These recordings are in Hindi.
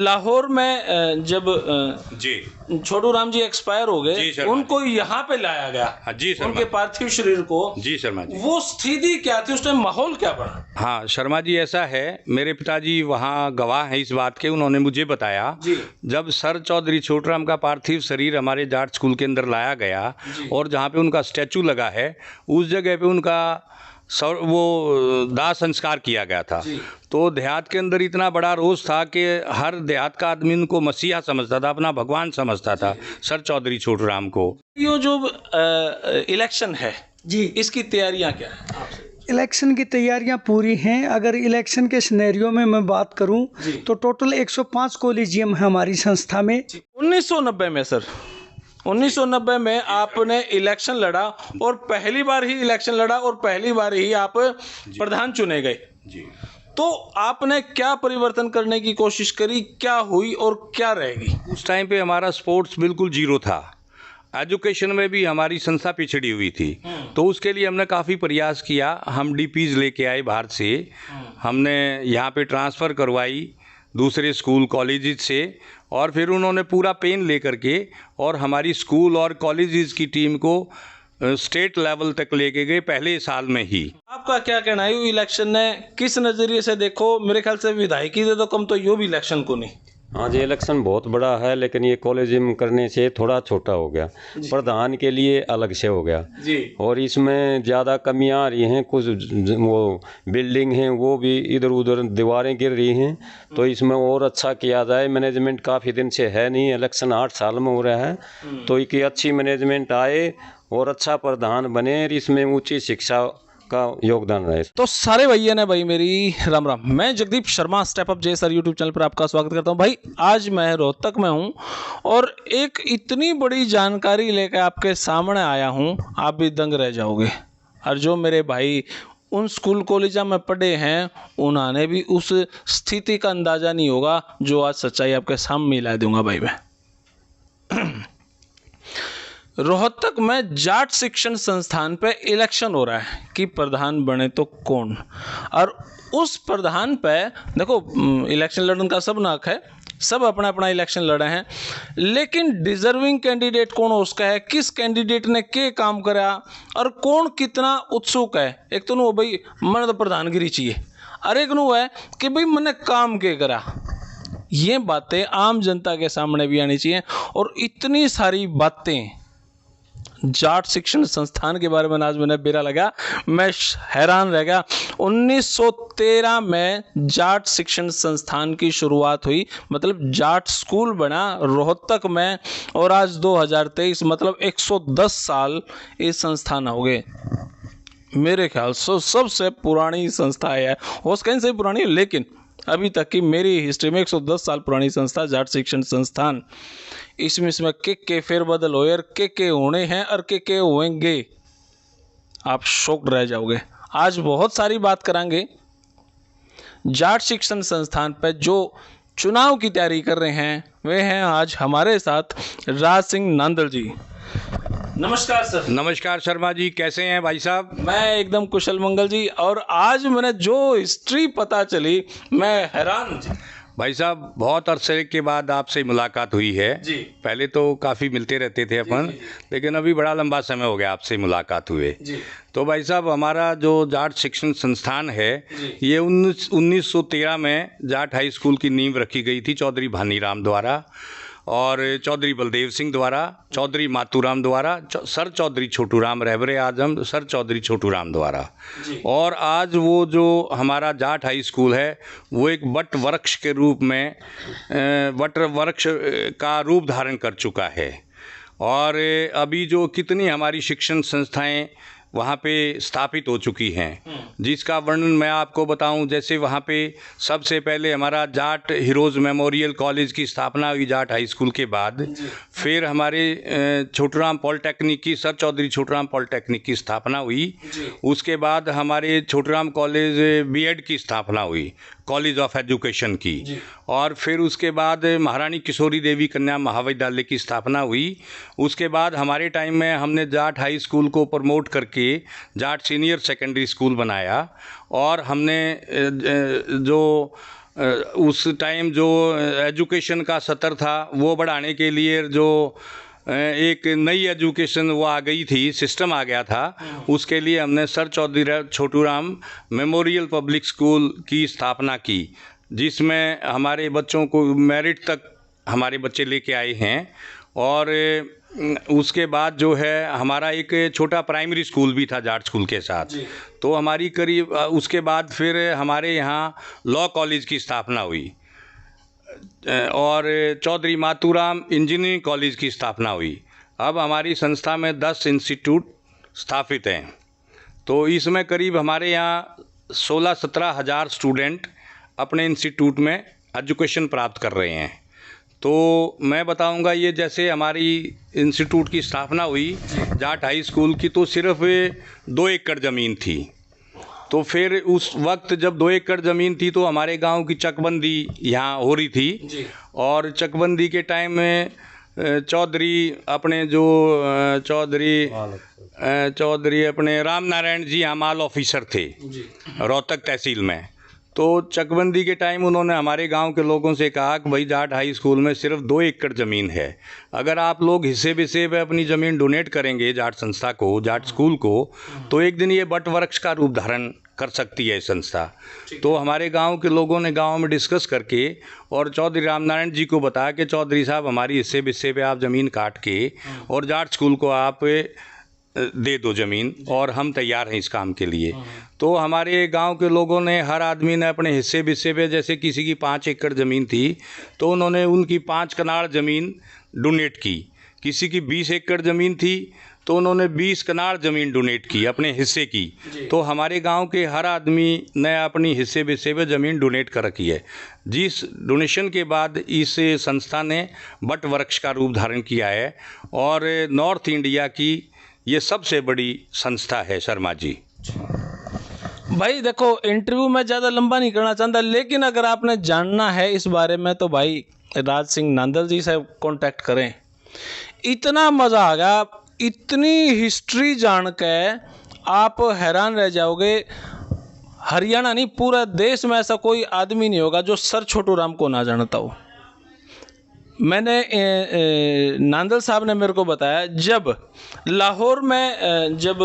लाहौर में जब जी छोटू राम जी एक्सपायर हो जी गए, शर्मा उनको यहाँ पे लाया गया। हाँ जी शर्मा उनके पार्थिव शरीर को। जी शर्मा जी। वो स्थिति क्या थी उस टाइम, माहौल क्या बना? हाँ शर्मा जी, ऐसा है, मेरे पिताजी वहाँ गवाह हैं इस बात के। उन्होंने मुझे बताया जी। जब सर चौधरी छोटूराम का पार्थिव शरीर हमारे जाट स्कूल के अंदर लाया गया और जहाँ पे उनका स्टैचू लगा है उस जगह पे उनका वो दाह संस्कार किया गया था। तो देहात के अंदर इतना बड़ा रोष था कि हर देहात का आदमी उनको मसीहा समझता था, अपना भगवान समझता था सर चौधरी छोटूराम को। ये जो इलेक्शन है जी, इसकी तैयारियां क्या है? इलेक्शन की तैयारियां पूरी हैं। अगर इलेक्शन के सिनेरियो में मैं बात करूं तो टोटल 105 कॉलेजियम है हमारी संस्था में। 1990 में सर, 1990 में आपने इलेक्शन लड़ा और पहली बार ही इलेक्शन लड़ा और पहली बार ही आप प्रधान चुने गए जी। तो आपने क्या परिवर्तन करने की कोशिश करी, क्या हुई और क्या रहेगी? उस टाइम पे हमारा स्पोर्ट्स बिल्कुल जीरो था, एजुकेशन में भी हमारी संस्था पिछड़ी हुई थी। तो उसके लिए हमने काफ़ी प्रयास किया। हम डीपीज लेके आए बाहर से, हमने यहाँ पे ट्रांसफ़र करवाई दूसरे स्कूल कॉलेजेस से, और फिर उन्होंने पूरा पेन लेकर के और हमारी स्कूल और कॉलेजेस की टीम को स्टेट लेवल तक लेके गए पहले साल में ही। आपका क्या कहना है, इलेक्शन ने किस नज़रिए से देखो? मेरे ख्याल से विधायकी से तो कम तो यो भी इलेक्शन को नहीं। हाँ जी, इलेक्शन बहुत बड़ा है लेकिन ये कॉलेजियम करने से थोड़ा छोटा हो गया, प्रधान के लिए अलग से हो गया जी। और इसमें ज़्यादा कमियां आ रही हैं। कुछ वो बिल्डिंग हैं वो भी इधर उधर दीवारें गिर रही हैं, तो इसमें और अच्छा किया जाए। मैनेजमेंट काफ़ी दिन से है नहीं, इलेक्शन 8 साल में हो रहा है, तो एक अच्छी मैनेजमेंट आए और अच्छा प्रधान बने और इसमें ऊँची शिक्षा का योगदान रहे। तो सारे भैया ने भाई मेरी राम राम, मैं जगदीप शर्मा स्टेप अप जे सर यूट्यूब चैनल पर आपका स्वागत करता हूं। भाई आज मैं रोहतक में हूं और एक इतनी बड़ी जानकारी लेकर आपके सामने आया हूं, आप भी दंग रह जाओगे। और जो मेरे भाई उन स्कूल कॉलेज में पढ़े हैं उन्होंने भी उस स्थिति का अंदाज़ा नहीं होगा जो आज सच्चाई आपके सामने ला दूंगा। भाई मैं रोहतक में जाट शिक्षण संस्थान पे इलेक्शन हो रहा है कि प्रधान बने तो कौन, और उस प्रधान पे देखो इलेक्शन लड़ने का सब हक है, सब अपना अपना इलेक्शन लड़े हैं, लेकिन डिजर्विंग कैंडिडेट कौन उसका है, किस कैंडिडेट ने क्या काम करा और कौन कितना उत्सुक है। एक तो नो भाई मैंने तो प्रधानगिरी चाहिए, और एक नो है कि भाई मैंने काम क्या करा। ये बातें आम जनता के सामने भी आनी चाहिए। और इतनी सारी बातें जाट शिक्षण संस्थान के बारे में आज मैंने बेरा लगा, मैं हैरान रह गया। 1913 में जाट शिक्षण संस्थान की शुरुआत हुई, मतलब जाट स्कूल बना रोहतक में, और आज 2023 मतलब 110 साल इस संस्थान हो गए। मेरे ख्याल से सबसे पुरानी संस्था है, हो कहीं से पुरानी है, लेकिन अभी तक की मेरी हिस्ट्री में 110 साल पुरानी संस्था जाट शिक्षण संस्थान। इसमें के फेरबदल हो और के होने हैं और के होंगे, आप शॉक्ड रह जाओगे। आज बहुत सारी बात करेंगे जाट शिक्षण संस्थान पर। जो चुनाव की तैयारी कर रहे हैं वे हैं आज हमारे साथ राज सिंह नांदल जी। नमस्कार सर। नमस्कार शर्मा जी, कैसे हैं भाई साहब? मैं एकदम कुशल मंगल जी। और आज मैंने जो हिस्ट्री पता चली मैं हैरान जी। भाई साहब बहुत अरसे के बाद आपसे मुलाकात हुई है जी। पहले तो काफ़ी मिलते रहते थे अपन, लेकिन अभी बड़ा लंबा समय हो गया आपसे मुलाकात हुए जी। तो भाई साहब हमारा जो जाट शिक्षण संस्थान है ये 1913 में जाट हाई स्कूल की नींव रखी गई थी चौधरी भानीराम द्वारा, और चौधरी बलदेव सिंह द्वारा, चौधरी मातूराम द्वारा, सर चौधरी छोटूराम रहबरे आजम सर चौधरी छोटूराम द्वारा। और आज वो जो हमारा जाट हाई स्कूल है वो एक वट वृक्ष के रूप में वट वृक्ष का रूप धारण कर चुका है। और अभी जो कितनी हमारी शिक्षण संस्थाएं वहाँ पे स्थापित हो चुकी हैं, जिसका वर्णन मैं आपको बताऊं। जैसे वहाँ पे सबसे पहले हमारा जाट हीरोज़ मेमोरियल कॉलेज की स्थापना हुई जाट हाई स्कूल के बाद। फिर हमारे छोटूराम पॉलिटेक्निक की, सर चौधरी छोटूराम पॉलिटेक्निक की स्थापना हुई। उसके बाद हमारे छोटूराम कॉलेज बीएड की स्थापना हुई, कॉलेज ऑफ एजुकेशन की। और फिर उसके बाद महारानी किशोरी देवी कन्या महाविद्यालय की स्थापना हुई। उसके बाद हमारे टाइम में हमने जाट हाई स्कूल को प्रमोट करके जाट सीनियर सेकेंडरी स्कूल बनाया, और हमने जो उस टाइम जो एजुकेशन का स्तर था वो बढ़ाने के लिए जो एक नई एजुकेशन वो आ गई थी, सिस्टम आ गया था, उसके लिए हमने sir Chaudhary Chhoturam memorial public school की स्थापना की, जिसमें हमारे बच्चों को मेरिट तक हमारे बच्चे लेके आए हैं। और उसके बाद जो है हमारा एक छोटा प्राइमरी स्कूल भी था जाट स्कूल के साथ। तो हमारी करीब उसके बाद फिर हमारे यहाँ लॉ कॉलेज की स्थापना हुई और चौधरी मातूराम इंजीनियरिंग कॉलेज की स्थापना हुई। अब हमारी संस्था में 10 इंस्टीट्यूट स्थापित हैं। तो इसमें करीब हमारे यहाँ 16-17 हज़ार स्टूडेंट अपने इंस्टीट्यूट में एजुकेशन प्राप्त कर रहे हैं। तो मैं बताऊंगा, ये जैसे हमारी इंस्टीट्यूट की स्थापना हुई जाट हाई स्कूल की, तो सिर्फ 2 एकड़ ज़मीन थी। तो फिर उस वक्त जब 2 एकड़ ज़मीन थी तो हमारे गांव की चकबंदी यहाँ हो रही थी, और चकबंदी के टाइम में चौधरी अपने राम नारायण जी यहाँ माल ऑफिसर थे रोहतक तहसील में। तो चकबंदी के टाइम उन्होंने हमारे गांव के लोगों से कहा कि भाई जाट हाई स्कूल में सिर्फ 2 एकड़ ज़मीन है, अगर आप लोग हिस्से बिस्से पे अपनी ज़मीन डोनेट करेंगे जाट संस्था को, जाट स्कूल को, तो एक दिन ये बट वृक्ष का रूप धारण कर सकती है संस्था। तो हमारे गांव के लोगों ने गांव में डिस्कस करके और चौधरी रामनारायण जी को बताया कि चौधरी साहब हमारी हिस्से बिस्से पे आप ज़मीन काट के और जाट स्कूल को आप दे दो ज़मीन, और हम तैयार हैं इस काम के लिए। तो हमारे गांव के लोगों ने, हर आदमी ने अपने हिस्से बिस्से पे, जैसे किसी की 5 एकड़ ज़मीन थी तो उन्होंने उनकी 5 कनाल ज़मीन डोनेट की, किसी की 20 एकड़ ज़मीन थी तो उन्होंने 20 कनाल ज़मीन डोनेट की अपने हिस्से की। तो हमारे गांव के हर आदमी ने अपनी हिस्से बिस्से पे ज़मीन डोनेट कर रखी है, जिस डोनेशन के बाद इस संस्था ने बट वृक्ष का रूप धारण किया है और नॉर्थ इंडिया की ये सबसे बड़ी संस्था है शर्मा जी। भाई देखो, इंटरव्यू में ज़्यादा लंबा नहीं करना चाहता, लेकिन अगर आपने जानना है इस बारे में तो भाई राज सिंह नांदल जी से कांटेक्ट करें। इतना मज़ा आ गया, इतनी हिस्ट्री जान के आप हैरान रह जाओगे। हरियाणा नहीं, पूरा देश में ऐसा कोई आदमी नहीं होगा जो सर छोटूराम को ना जानता हो। मैंने नांदल साहब ने मेरे को बताया, जब लाहौर में जब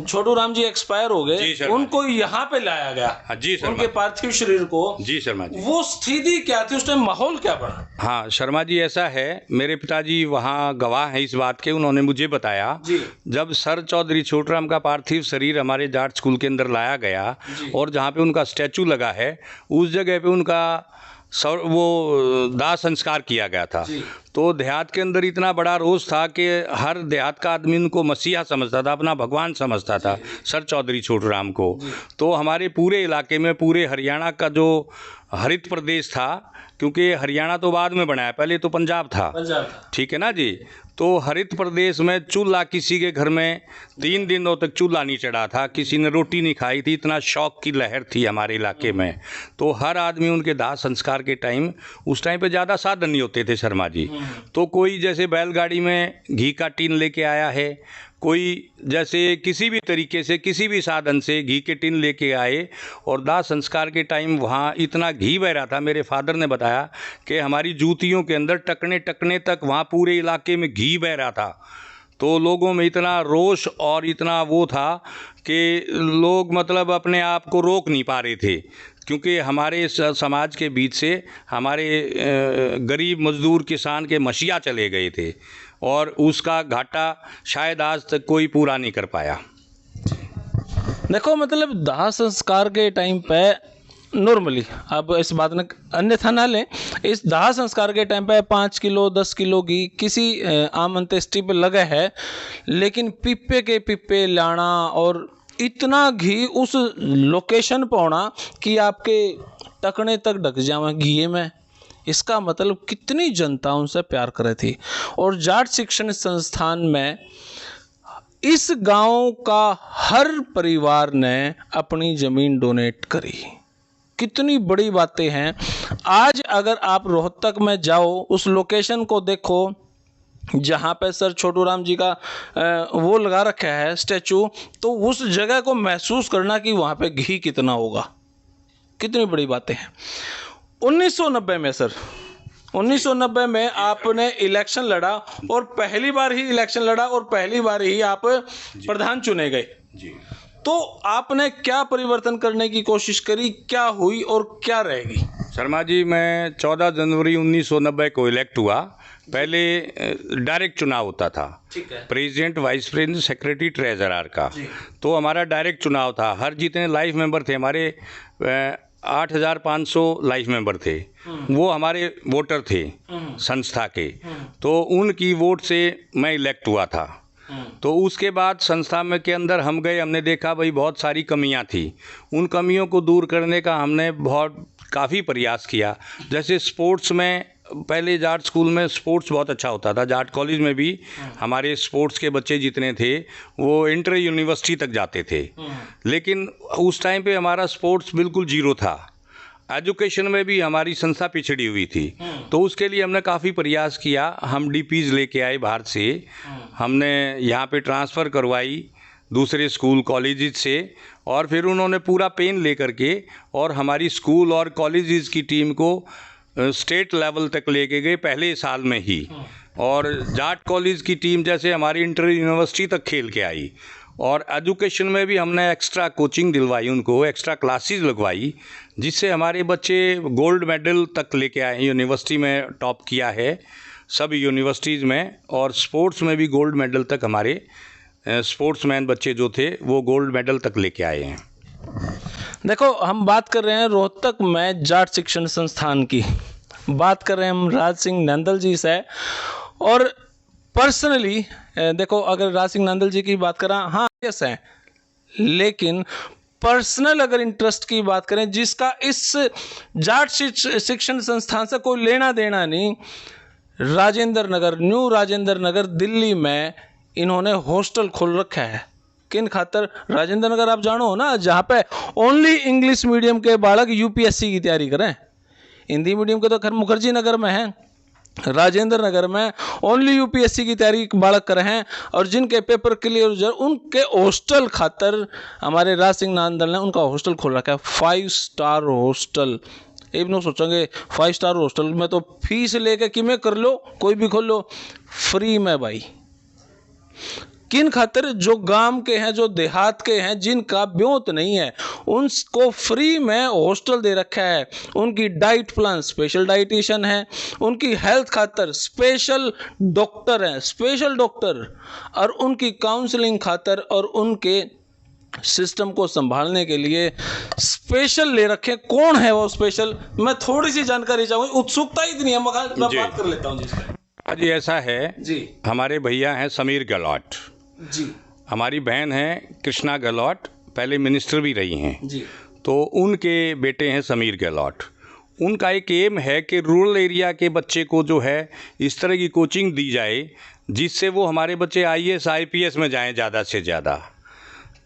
छोटूराम जी एक्सपायर हो गए, उनको यहाँ पे लाया गया जी उनके पार्थिव शरीर को। जी शर्मा जी, वो स्थिति क्या थी उस टाइम, माहौल क्या बना? हाँ शर्मा जी, ऐसा है, मेरे पिताजी वहाँ गवाह हैं इस बात के। उन्होंने मुझे बताया जब सर चौधरी छोटूराम का पार्थिव शरीर हमारे जाट स्कूल के अंदर लाया गया और जहाँ पे उनका स्टैचू लगा है उस जगह पे उनका वो दाह संस्कार किया गया था। तो देहात के अंदर इतना बड़ा रोष था कि हर देहात का आदमी उनको मसीहा समझता था, अपना भगवान समझता था सर चौधरी छोटूराम को। तो हमारे पूरे इलाके में, पूरे हरियाणा का जो हरित प्रदेश था, क्योंकि हरियाणा तो बाद में बना है, पहले तो पंजाब था, ठीक है ना जी। तो हरित प्रदेश में चूल्हा किसी के घर में 3 दिनों तक चूल्हा नहीं चढ़ा था, किसी ने रोटी नहीं खाई थी, इतना शौक की लहर थी हमारे इलाके में। तो हर आदमी उनके दाह संस्कार के टाइम, उस टाइम पे ज़्यादा साधन नहीं होते थे शर्मा जी। तो कोई जैसे बैलगाड़ी में घी का टीन लेके आया है, कोई जैसे किसी भी तरीके से, किसी भी साधन से घी के टिन लेके आए, और दाह संस्कार के टाइम वहाँ इतना घी बह रहा था। मेरे फादर ने बताया कि हमारी जूतियों के अंदर टकने टकने तक वहाँ पूरे इलाके में घी बह रहा था। तो लोगों में इतना रोष और इतना वो था कि लोग मतलब अपने आप को रोक नहीं पा रहे थे, क्योंकि हमारे समाज के बीच से हमारे गरीब मजदूर किसान के मसीहा चले गए थे, और उसका घाटा शायद आज तक कोई पूरा नहीं कर पाया। देखो, मतलब दाह संस्कार के टाइम पे नॉर्मली, अब इस बात ने अन्यथा ना लें, इस दाह संस्कार के टाइम पे 5 किलो 10 किलो घी किसी आम अंत्येष्टि पे लगा है, लेकिन पिप्पे के पिप्पे लाना और इतना घी उस लोकेशन पर होना कि आपके टकने तक ढक जावे घी में, इसका मतलब कितनी जनता उनसे प्यार करे थी। और जाट शिक्षण संस्थान में इस गांव का हर परिवार ने अपनी ज़मीन डोनेट करी। कितनी बड़ी बातें हैं। आज अगर आप रोहतक में जाओ, उस लोकेशन को देखो जहाँ पे सर छोटूराम जी का वो लगा रखा है स्टैचू, तो उस जगह को महसूस करना कि वहाँ पे घी कितना होगा, कितनी बड़ी बातें हैं। 1990 में सर, 1990 में आपने इलेक्शन लड़ा और पहली बार ही इलेक्शन लड़ा और पहली बार ही आप प्रधान चुने गए जी। तो आपने क्या परिवर्तन करने की कोशिश करी, क्या हुई और क्या रहेगी? शर्मा जी, मैं 14 जनवरी 1990 को इलेक्ट हुआ। पहले डायरेक्ट चुनाव होता था, ठीक है, president, vice president, secretary, treasurer का। तो हमारा डायरेक्ट चुनाव था। हर जितने लाइफ मेंबर थे हमारे 8,500 लाइफ मेंबर थे, वो हमारे वोटर थे संस्था के। तो उनकी वोट से मैं इलेक्ट हुआ था। तो उसके बाद संस्था में के अंदर हम गए, हमने देखा भाई बहुत सारी कमियां थी। उन कमियों को दूर करने का हमने काफ़ी प्रयास किया। जैसे स्पोर्ट्स में, पहले जाट स्कूल में स्पोर्ट्स बहुत अच्छा होता था। जाट कॉलेज में भी हमारे स्पोर्ट्स के बच्चे जितने थे वो इंटर यूनिवर्सिटी तक जाते थे, लेकिन उस टाइम पे हमारा स्पोर्ट्स बिल्कुल जीरो था। एजुकेशन में भी हमारी संस्था पिछड़ी हुई थी। तो उसके लिए हमने काफ़ी प्रयास किया। हम डीपीज लेके आए बाहर से, हमने यहाँ पे ट्रांसफ़र करवाई दूसरे स्कूल कॉलेजेस से, और फिर उन्होंने पूरा पेन ले करके और हमारी स्कूल और कॉलेजेस की टीम को स्टेट लेवल तक लेके गए पहले साल में ही। और जाट कॉलेज की टीम जैसे हमारी इंटर यूनिवर्सिटी तक खेल के आई। और एजुकेशन में भी हमने एक्स्ट्रा कोचिंग दिलवाई, उनको एक्स्ट्रा क्लासेस लगवाई, जिससे हमारे बच्चे गोल्ड मेडल तक लेके आए। यूनिवर्सिटी में टॉप किया है सब यूनिवर्सिटीज़ में, और स्पोर्ट्स में भी गोल्ड मेडल तक हमारे स्पोर्ट्समैन बच्चे जो थे वो गोल्ड मेडल तक लेके आए हैं। देखो, हम बात कर रहे हैं रोहतक में जाट शिक्षण संस्थान की, बात कर रहे हैं हम राज सिंह नंदल जी से। और पर्सनली देखो, अगर राज सिंह नंदल जी की बात करें, हाँ यस है, लेकिन पर्सनल अगर इंटरेस्ट की बात करें जिसका इस जाट शिक्षण संस्थान से कोई लेना देना नहीं, राजेंद्र नगर, न्यू राजेंद्र नगर दिल्ली में इन्होंने हॉस्टल खोल रखा है। किन खातर? राजेंद्र नगर आप जानो हो ना, जहाँ पे ओनली इंग्लिश मीडियम के बालक यूपीएससी की तैयारी करें। हिंदी मीडियम के तो खैर मुखर्जी नगर में है, राजेंद्र नगर में ओनली यूपीएससी की तैयारी बालक कर हैं, और जिनके पेपर क्लियर उनके हॉस्टल खातर हमारे राज सिंह नांदल ने उनका हॉस्टल खोल रखा है, 5 स्टार हॉस्टल। एक नो सोचेंगे 5 स्टार हॉस्टल में तो फीस लेके कि में कर लो, कोई भी खोल लो, फ्री में भाई। किन खातिर? जो गांव के हैं, जो देहात के हैं, जिनका ब्योत नहीं है, उनको फ्री में हॉस्टल दे रखा है। उनकी डाइट प्लान, स्पेशल डाइटिशियन है, उनकी हेल्थ खातर स्पेशल डॉक्टर हैं, स्पेशल डॉक्टर, और उनकी काउंसलिंग खातर और उनके सिस्टम को संभालने के लिए स्पेशल ले रखे। कौन है वो स्पेशल? मैं थोड़ी सी जानकारी चाहूँगी, उत्सुकता इतनी है, मैं बात कर लेता हूँ जी। जी ऐसा है जी, हमारे भैया हैं समीर गहलोत जी, हमारी बहन है कृष्णा गहलोत, पहले मिनिस्टर भी रही हैं जी। तो उनके बेटे हैं समीर गहलोत। उनका एक एम है कि रूरल एरिया के बच्चे को जो है इस तरह की कोचिंग दी जाए जिससे वो हमारे बच्चे IAS IPS में जाएं ज़्यादा से ज़्यादा।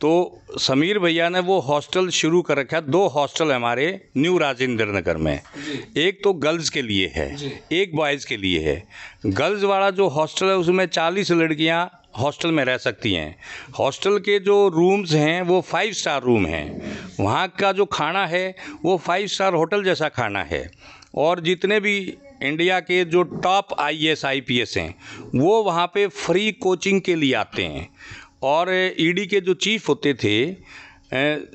तो समीर भैया ने वो हॉस्टल शुरू कर रखा है। 2 हॉस्टल हमारे न्यू राजेंद्र नगर में, एक तो गर्ल्स के लिए है, एक बॉयज़ के लिए है। गर्ल्स वाला जो हॉस्टल है उसमें 40 लड़कियां हॉस्टल में रह सकती हैं। हॉस्टल के जो रूम्स हैं वो 5 स्टार रूम हैं। वहाँ का जो खाना है वो 5 स्टार होटल जैसा खाना है। और जितने भी इंडिया के जो टॉप IAS IPS हैं वो वहाँ पे फ्री कोचिंग के लिए आते हैं। और ED के जो चीफ होते थे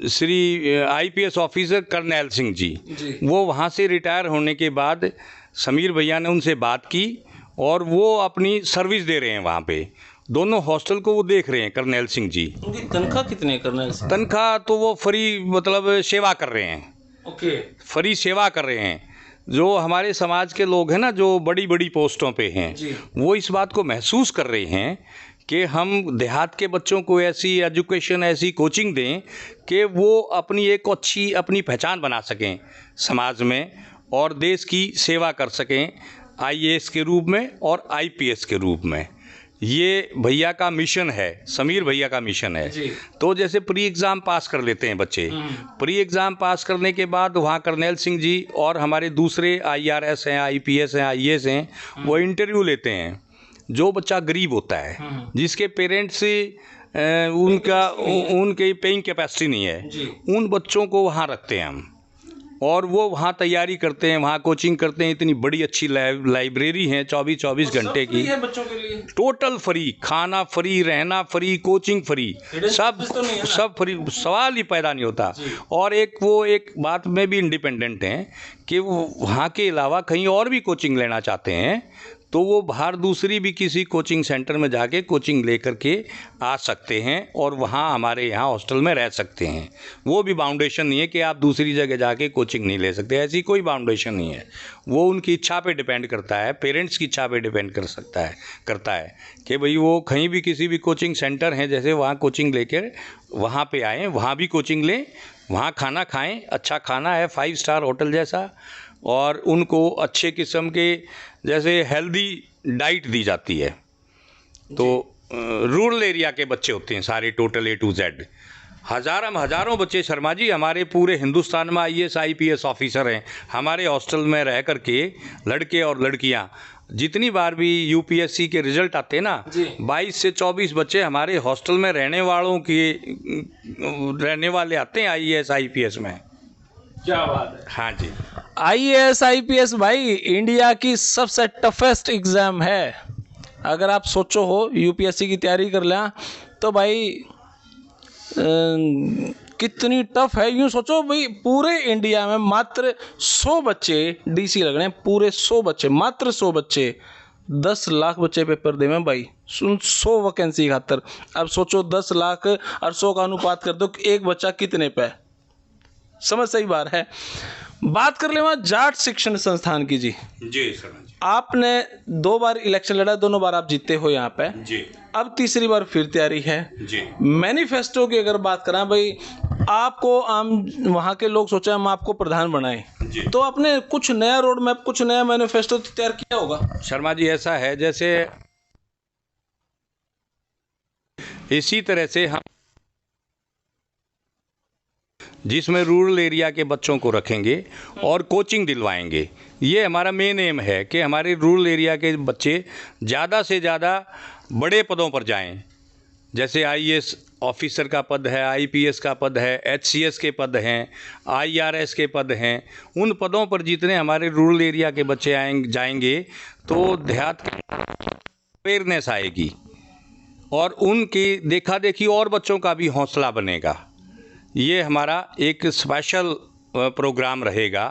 श्री IPS ऑफिसर करनैल सिंह जी, वो वहाँ से रिटायर होने के बाद समीर भैया ने उनसे बात की और वो अपनी सर्विस दे रहे हैं वहाँ पे। दोनों हॉस्टल को वो देख रहे हैं करनैल सिंह जी। उनकी तनख्वाह कितनी है करनैल सिंह? तनख्वाह तो वो फ्री, मतलब सेवा कर रहे हैं। ओके, फ्री सेवा कर रहे हैं। जो हमारे समाज के लोग हैं ना, जो बड़ी बड़ी पोस्टों पे हैं, वो इस बात को महसूस कर रहे हैं कि हम देहात के बच्चों को ऐसी एजुकेशन, ऐसी कोचिंग दें कि वो अपनी एक अच्छी अपनी पहचान बना सकें समाज में और देश की सेवा कर सकें IAS के रूप में और IPS के रूप में। ये भैया का मिशन है, समीर भैया का मिशन है। तो जैसे प्री एग्ज़ाम पास कर लेते हैं बच्चे, प्री एग्ज़ाम पास करने के बाद वहाँ करनैल सिंह जी और हमारे दूसरे IRS हैं, IPS हैं, IAS हैं, वो इंटरव्यू लेते हैं। जो बच्चा गरीब होता है, जिसके पेरेंट्स से उनकी पेइंग कैपेसिटी नहीं है, उन बच्चों को वहाँ रखते हैं हम। और वो वहाँ तैयारी करते हैं, वहाँ कोचिंग करते हैं। इतनी बड़ी अच्छी लाइब्रेरी है 24 घंटे की, है बच्चों के लिए। टोटल फ्री, खाना फ्री, रहना फ्री, कोचिंग फ्री, सब फ्री, सवाल ही पैदा नहीं होता। और वो एक बात में भी इंडिपेंडेंट हैं कि वो वहाँ के अलावा कहीं और भी कोचिंग लेना चाहते हैं तो वो बाहर दूसरी भी किसी कोचिंग सेंटर में जाके कोचिंग लेकर के आ सकते हैं और वहाँ हमारे यहाँ हॉस्टल में रह सकते हैं। वो भी बाउंडेशन नहीं है कि आप दूसरी जगह जाके कोचिंग नहीं ले सकते, ऐसी कोई बाउंडेशन नहीं है। वो उनकी इच्छा पे डिपेंड करता है, पेरेंट्स की इच्छा पे डिपेंड करता है कि भाई वो कहीं भी किसी भी कोचिंग सेंटर हैं जैसे वहाँ कोचिंग लेकर वहाँ पे आएँ, वहाँ भी कोचिंग लें, वहाँ खाना खाएँ। अच्छा खाना है 5 स्टार होटल जैसा, और उनको अच्छे किस्म के जैसे हेल्दी डाइट दी जाती है। तो रूरल एरिया के बच्चे होते हैं सारे, टोटल A to Z हज़ारों बच्चे शर्मा जी हमारे पूरे हिंदुस्तान में IAS IPS ऑफिसर हैं हमारे हॉस्टल में रह कर के, लड़के और लड़कियां। जितनी बार भी UPSC के रिजल्ट आते हैं ना, 22 से 24 बच्चे हमारे हॉस्टल में रहने वाले आते हैं IAS IPS में। क्या बात है। हाँ जी, IAS IPS भाई इंडिया की सबसे टफेस्ट एग्जाम है। अगर आप सोचो हो UPSC की तैयारी कर लें तो भाई कितनी टफ है। यूँ सोचो भाई पूरे इंडिया में मात्र 100 बच्चे DC लग रहे हैं, पूरे 100 बच्चे, मात्र 100 बच्चे, 10 लाख बच्चे पेपर दे में भाई, 100 वैकेंसी खातर। अब सोचो 10 लाख और 100 का अनुपात कर दो, एक बच्चा कितने पे, समझ सही बात है। बात कर ले वहाँ जाट शिक्षण संस्थान की जी सर जी। आपने 2 बार इलेक्शन लड़ा, दोनों बार आप जीते हो यहाँ पे जी। अब तीसरी बार फिर तैयारी है जी। मैनिफेस्टो की अगर बात करें भाई, आपको आम वहाँ के लोग सोचे हम आपको प्रधान बनाएं, तो आपने कुछ नया रोड मैप, कुछ नया मैनिफेस्टो तैयार किया होगा। शर्मा जी ऐसा है जैसे इसी तरह से हम जिसमें रूरल एरिया के बच्चों को रखेंगे और कोचिंग दिलवाएंगे। ये हमारा मेन एम है कि हमारे रूरल एरिया के बच्चे ज़्यादा से ज़्यादा बड़े पदों पर जाएं। जैसे IAS ऑफिसर का पद है, IPS का पद है, HCS के पद हैं, IRS के पद हैं। उन पदों पर जितने हमारे रूरल एरिया के बच्चे जाएंगे तो देहात की अवेयरनेस आएगी और उनकी देखा देखी और बच्चों का भी हौसला बनेगा। ये हमारा एक स्पेशल प्रोग्राम रहेगा।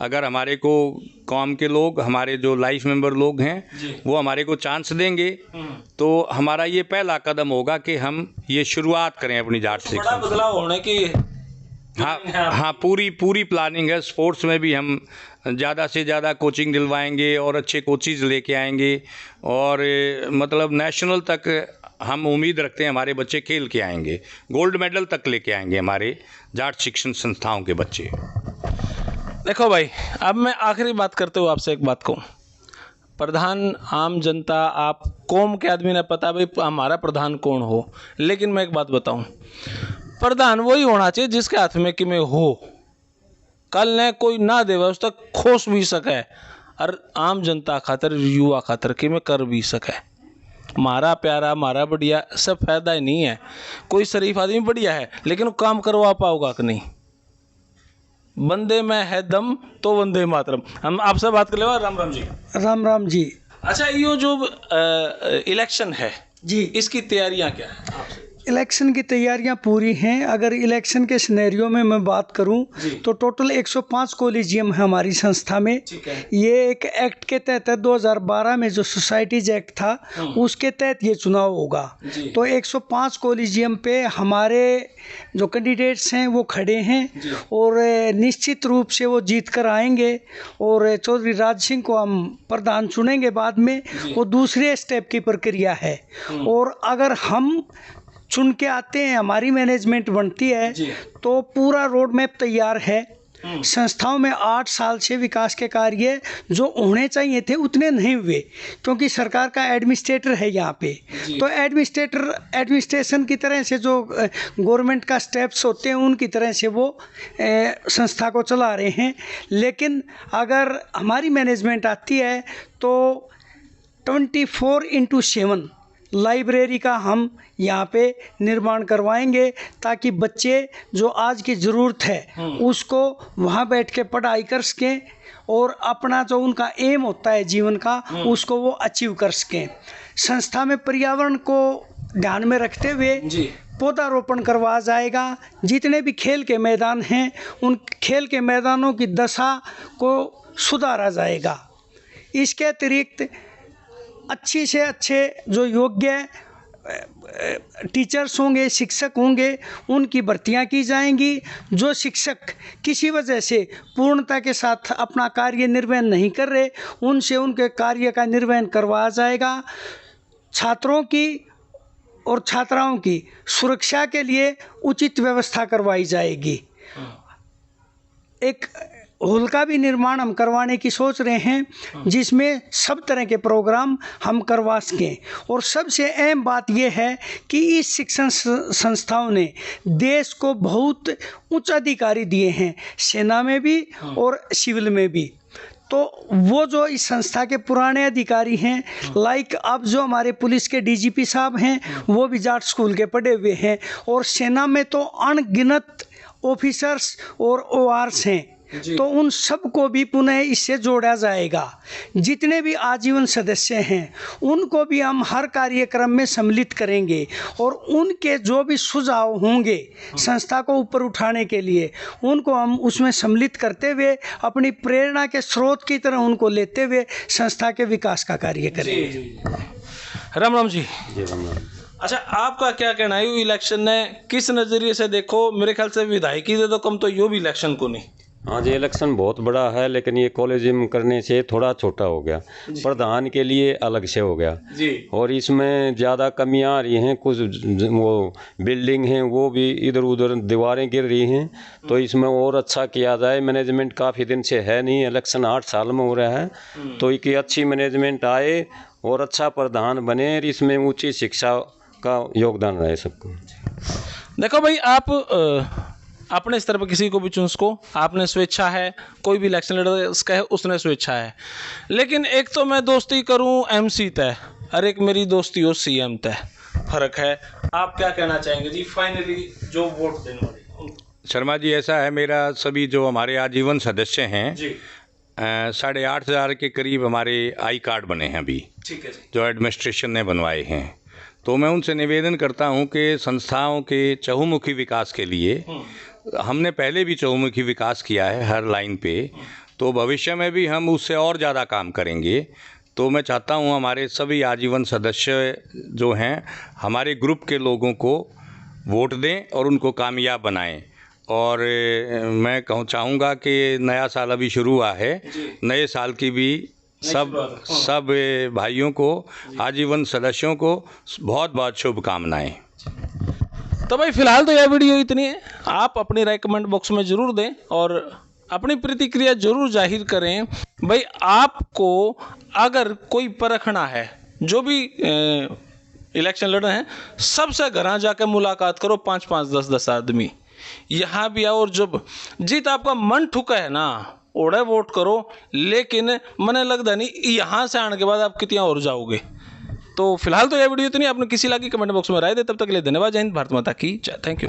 अगर हमारे को कौम के लोग, हमारे जो लाइफ मेंबर लोग हैं वो हमारे को चांस देंगे तो हमारा ये पहला कदम होगा कि हम ये शुरुआत करें अपनी जाट से। बड़ा बदलाव होने की हाँ पूरी प्लानिंग है। स्पोर्ट्स में भी हम ज़्यादा से ज़्यादा कोचिंग दिलवाएंगे और अच्छे कोचेज़ लेके आएंगे और मतलब नेशनल तक हम उम्मीद रखते हैं हमारे बच्चे खेल के आएंगे, गोल्ड मेडल तक लेके आएंगे हमारे जाट शिक्षण संस्थाओं के बच्चे। देखो भाई, अब मैं आखिरी बात करते हुए आपसे एक बात कहूँ। प्रधान आम जनता, आप कौम के आदमी ने पता भाई हमारा प्रधान कौन हो, लेकिन मैं एक बात बताऊँ, प्रधान वही होना चाहिए जिसके हाथ में कि मैं हो, कल ने कोई ना देवे उस तक खोस भी सके और आम जनता खातर, युवा खातर कि मैं कर भी सके। मारा प्यारा, मारा बढ़िया सब फायदा ही नहीं है। कोई शरीफ आदमी बढ़िया है लेकिन वो काम करवा पाओगा कि नहीं। बंदे में है दम तो वंदे मातरम। हम आपसे बात कर ले। राम राम जी। राम राम जी। अच्छा, ये जो इलेक्शन है जी, इसकी तैयारियां क्या है? इलेक्शन की तैयारियां पूरी हैं। अगर इलेक्शन के सिनेरियो में मैं बात करूं तो टोटल 105 कॉलेजियम है हमारी संस्था में। ये एक एक्ट के तहत 2012 में जो सोसाइटीज एक्ट था उसके तहत ये चुनाव होगा। तो 105 कॉलेजियम पे हमारे जो कैंडिडेट्स हैं वो खड़े हैं और निश्चित रूप से वो जीत कर आएंगे और चौधरी राज सिंह को हम प्रधान चुनेंगे बाद में। वो दूसरे स्टेप की प्रक्रिया है और अगर हम चुन के आते हैं, हमारी मैनेजमेंट बनती है तो पूरा रोड मैप तैयार है। संस्थाओं में 8 साल से विकास के कार्य जो होने चाहिए थे उतने नहीं हुए क्योंकि सरकार का एडमिनिस्ट्रेटर है यहाँ पे। तो एडमिनिस्ट्रेशन की तरह से जो गवर्नमेंट का स्टेप्स होते हैं उनकी तरह से वो संस्था को चला रहे हैं। लेकिन अगर हमारी मैनेजमेंट आती है तो 24/7 लाइब्रेरी का हम यहाँ पे निर्माण करवाएंगे, ताकि बच्चे जो आज की ज़रूरत है उसको वहाँ बैठ के पढ़ाई कर सकें और अपना जो उनका एम होता है जीवन का उसको वो अचीव कर सकें। संस्था में पर्यावरण को ध्यान में रखते हुए पौधारोपण करवाया जाएगा। जितने भी खेल के मैदान हैं उन खेल के मैदानों की दशा को सुधारा जाएगा। इसके अतिरिक्त अच्छी से अच्छे जो योग्य टीचर्स होंगे, शिक्षक होंगे, उनकी भर्तियां की जाएंगी। जो शिक्षक किसी वजह से पूर्णता के साथ अपना कार्य निर्वहन नहीं कर रहे, उनसे उनके कार्य का निर्वहन करवाया जाएगा। छात्रों की और छात्राओं की सुरक्षा के लिए उचित व्यवस्था करवाई जाएगी। एक हॉल का भी निर्माण हम करवाने की सोच रहे हैं, जिसमें सब तरह के प्रोग्राम हम करवा सकें। और सबसे अहम बात यह है कि इस शिक्षण संस्थाओं ने देश को बहुत उच्च अधिकारी दिए हैं, सेना में भी और सिविल में भी। तो वो जो इस संस्था के पुराने अधिकारी हैं, लाइक अब जो हमारे पुलिस के डीजीपी साहब हैं, वो भी जाट स्कूल के पढ़े हुए हैं। और सेना में तो अनगिनत ऑफिसर्स और ओआरस हैं, तो उन सबको भी पुनः इससे जोड़ा जाएगा। जितने भी आजीवन सदस्य हैं उनको भी हम हर कार्यक्रम में सम्मिलित करेंगे और उनके जो भी सुझाव होंगे संस्था को ऊपर उठाने के लिए, उनको हम उसमें सम्मिलित करते हुए अपनी प्रेरणा के स्रोत की तरह उनको लेते हुए संस्था के विकास का कार्य करेंगे। राम राम जी। राम राम। अच्छा, आपका क्या कहना है? इलेक्शन ने किस नज़रिए से देखो? मेरे ख्याल से विधायकी दे तो कम तो यो भी इलेक्शन को नहीं। हाँ जी, इलेक्शन बहुत बड़ा है, लेकिन ये कॉलेजियम करने से थोड़ा छोटा हो गया, प्रधान के लिए अलग से हो गया जी। और इसमें ज़्यादा कमियां आ रही हैं। कुछ वो बिल्डिंग हैं वो भी इधर उधर दीवारें गिर रही हैं, तो इसमें और अच्छा किया जाए। मैनेजमेंट काफ़ी दिन से है नहीं, इलेक्शन 8 साल में हो रहा है, तो एक अच्छी मैनेजमेंट आए और अच्छा प्रधान बने और इसमें ऊँची शिक्षा का योगदान रहे सबको। देखो भाई, आप अपने स्तर पर किसी को भी चुन सको, आपने स्वेच्छा है, कोई भी इलेक्शन लड़ सका है, उसने स्वेच्छा है। लेकिन एक तो मैं दोस्ती करूं एमसी तय और एक मेरी दोस्ती हो सीएम तय, फर्क है। आप क्या कहना चाहेंगे जी फाइनली जो वोट देने वाले? शर्मा जी, ऐसा है, मेरा सभी जो हमारे आजीवन सदस्य हैं जी 8,500 के करीब हमारे आई कार्ड बने हैं अभी, ठीक है जी, जो एडमिनिस्ट्रेशन ने बनवाए हैं। तो मैं उनसे निवेदन करता हूं कि संस्थाओं के चहुमुखी विकास के लिए, हमने पहले भी चहुमुखी विकास किया है हर लाइन पे, तो भविष्य में भी हम उससे और ज़्यादा काम करेंगे। तो मैं चाहता हूं हमारे सभी आजीवन सदस्य जो हैं हमारे ग्रुप के लोगों को वोट दें और उनको कामयाब बनाएं। और मैं चाहूँगा कि नया साल अभी शुरू हुआ है, नए साल की भी सब भाइयों को, आजीवन सदस्यों को बहुत बहुत शुभकामनाएं। तो भाई फिलहाल तो यह वीडियो इतनी है। आप अपनी राय कमेंट बॉक्स में ज़रूर दें और अपनी प्रतिक्रिया ज़रूर जाहिर करें। भाई आपको अगर कोई परखना है, जो भी इलेक्शन लड़ रहे हैं, सबसे घर जाकर मुलाकात करो, 5-5, 10-10 आदमी यहाँ भी आओ। और जब जीत आपका मन ठुका है ना, ओढ़े वोट करो। लेकिन मने लगता नहीं यहाँ से आने के बाद आप कितना और जाओगे। तो फिलहाल तो यह वीडियो इतनी। आपने किसी लगी कमेंट बॉक्स में राय दे। तब तक के लिए धन्यवाद। जय हिंद, भारत माता की जय। Thank you.